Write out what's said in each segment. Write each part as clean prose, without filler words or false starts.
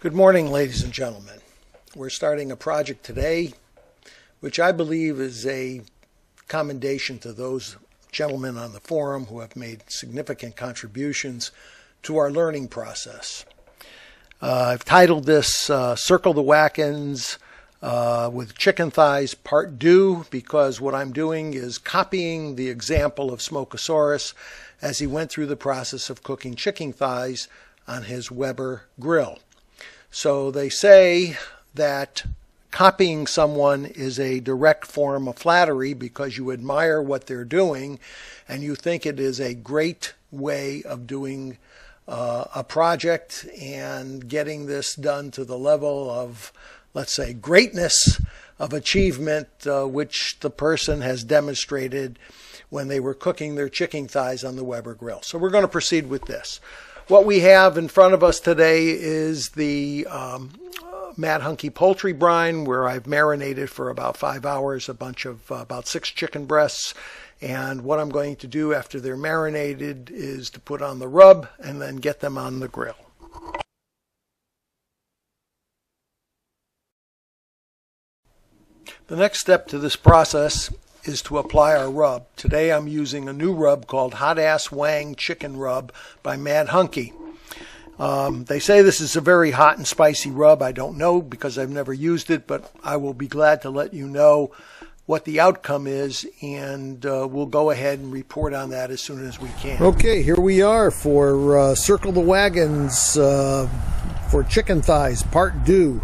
Good morning, ladies and gentlemen. We're starting a project today, which I believe is a commendation to those gentlemen on the forum who have made significant contributions to our learning process. I've titled this Circle the Wagons with Chicken Thighs Part 2 because what I'm doing is copying the example of Smokeosaurus as he went through the process of cooking chicken thighs on his Weber grill. So they say that copying someone is a direct form of flattery because you admire what they're doing and you think it is a great way of doing a project and getting this done to the level of, let's say, greatness of achievement, which the person has demonstrated when they were cooking their chicken thighs on the Weber grill. So we're going to proceed with this. What we have in front of us today is the Mad Hunky poultry brine, where I've marinated for about 5 hours a bunch of about 6 chicken breasts. And what I'm going to do after they're marinated is to put on the rub and then get them on the grill. The next step to this process is to apply our rub. Today I'm using a new rub called Hot Ass Wang Chicken Rub by Mad Hunky. They say this is a very hot and spicy rub. I don't know because I've never used it, but I will be glad to let you know what the outcome is, and we'll go ahead and report on that as soon as we can. Okay, here we are for Circle the Wagons for Chicken Thighs Part 2.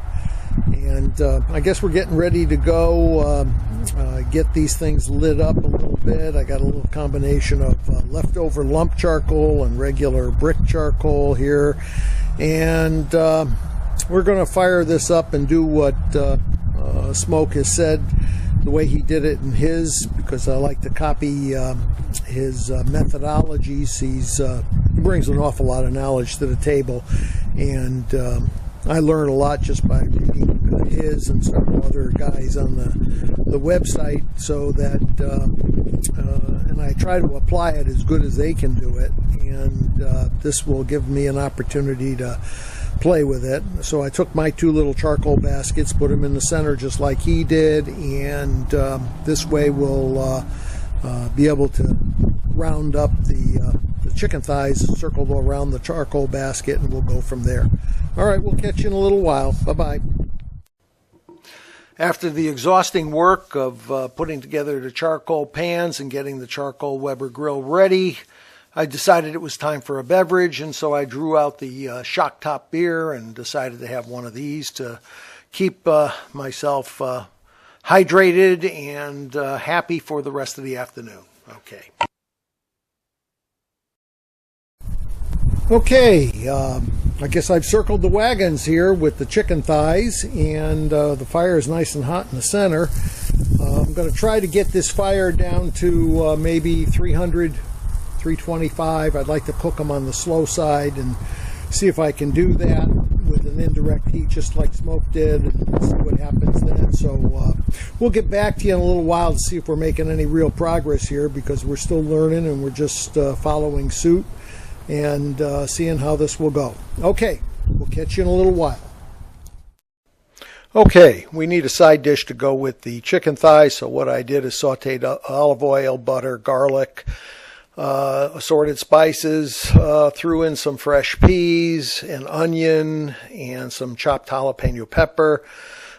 And I guess we're getting ready to go get these things lit up a little bit. I got a little combination of leftover lump charcoal and regular brick charcoal here. And we're going to fire this up and do what Smoke has said, the way he did it in his, because I like to copy his methodologies. He brings an awful lot of knowledge to the table, and I learn a lot just by reading his and some other guys on the website, so that and I try to apply it as good as they can do it, and this will give me an opportunity to play with it. So I took my 2 little charcoal baskets, put them in the center just like he did, and this way we'll be able to round up the chicken thighs, circle around the charcoal basket, and we'll go from there. All right, we'll catch you in a little while. Bye-bye. After the exhausting work of putting together the charcoal pans and getting the charcoal Weber grill ready, I decided it was time for a beverage, and so I drew out the Shock Top beer and decided to have one of these to keep myself hydrated and happy for the rest of the afternoon. Okay, I guess I've circled the wagons here with the chicken thighs, and the fire is nice and hot in the center. I'm going to try to get this fire down to maybe 300, 325. I'd like to cook them on the slow side and see if I can do that with an indirect heat just like Smoke did, and see what happens then. So we'll get back to you in a little while to see if we're making any real progress here, because we're still learning and we're just following suit and seeing how this will go. Okay, we'll catch you in a little while. Okay, we need a side dish to go with the chicken thighs, so what I did is sauteed olive oil, butter, garlic, assorted spices, threw in some fresh peas, an onion, and some chopped jalapeno pepper.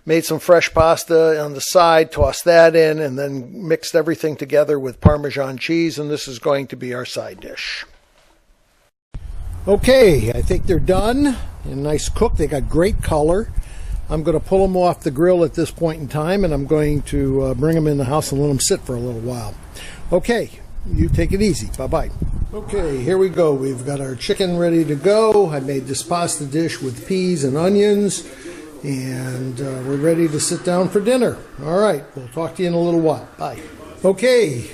Made some fresh pasta on the side, tossed that in, and then mixed everything together with Parmesan cheese, and this is going to be our side dish. Okay, I think they're done and nice cook. They got great color. I'm going to pull them off the grill at this point in time, and I'm going to bring them in the house and let them sit for a little while. Okay, you take it easy. Bye-bye. Okay, here we go. We've got our chicken ready to go. I made this pasta dish with peas and onions, and we're ready to sit down for dinner. All right, we'll talk to you in a little while. Bye. Okay,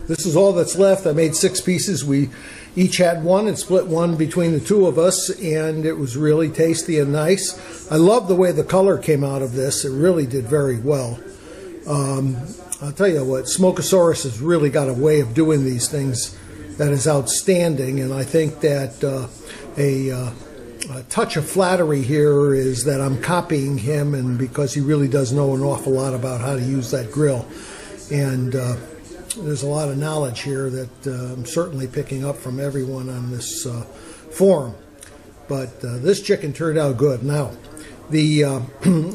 this is all that's left. I made 6 pieces. We each had one and split one between the 2 of us, and it was really tasty and nice. I love the way the color came out of this. It really did very well. I'll tell you what, Smokeosaurus has really got a way of doing these things that is outstanding, and I think that a touch of flattery here is that I'm copying him, and because he really does know an awful lot about how to use that grill. And there's a lot of knowledge here that I'm certainly picking up from everyone on this forum. But this chicken turned out good. Now, the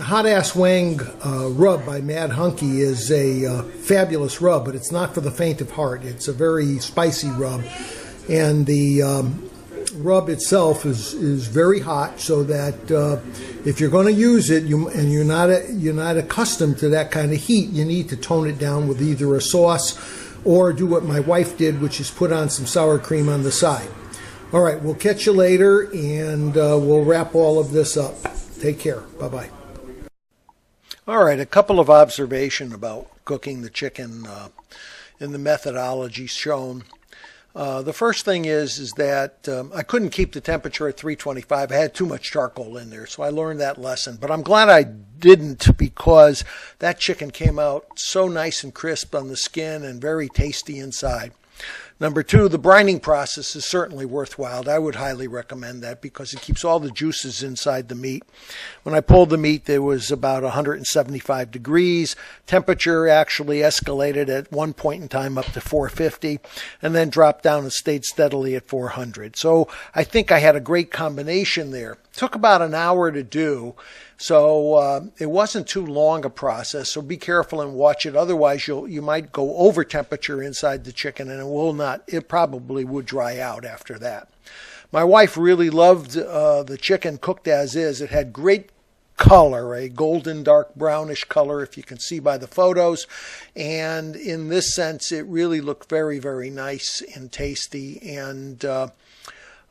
Hot Ass Wang rub by Mad Hunky is a fabulous rub, but it's not for the faint of heart. It's a very spicy rub, and the rub itself is very hot, so that if you're going to use it and you're not accustomed to that kind of heat, you need to tone it down with either a sauce or do what my wife did, which is put on some sour cream on the side. All right, we'll catch you later, and we'll wrap all of this up. Take care. Bye-bye. All right, a couple of observations about cooking the chicken in the methodology shown. The first thing is that I couldn't keep the temperature at 325. I had too much charcoal in there, so I learned that lesson. But I'm glad I didn't, because that chicken came out so nice and crisp on the skin and very tasty inside. Number two, the brining process is certainly worthwhile. I would highly recommend that because it keeps all the juices inside the meat. When I pulled the meat, there was about 175 degrees. Temperature actually escalated at one point in time up to 450 and then dropped down and stayed steadily at 400. So I think I had a great combination there. Took about an hour to do, so it wasn't too long a process, so be careful and watch it. Otherwise, you might go over temperature inside the chicken, and it probably would dry out after that. My wife really loved the chicken cooked as is. It had great color, a golden dark brownish color, if you can see by the photos, and in this sense it really looked very, very nice and tasty, and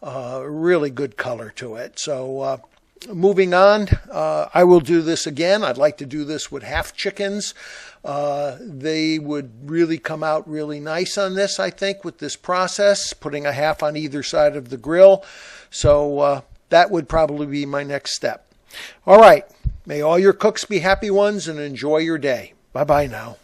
really good color to it. So moving on, I will do this again. I'd like to do this with half chickens. They would really come out really nice on this, I think, with this process, putting a half on either side of the grill. So that would probably be my next step. All right. May all your cooks be happy ones and enjoy your day. Bye-bye now.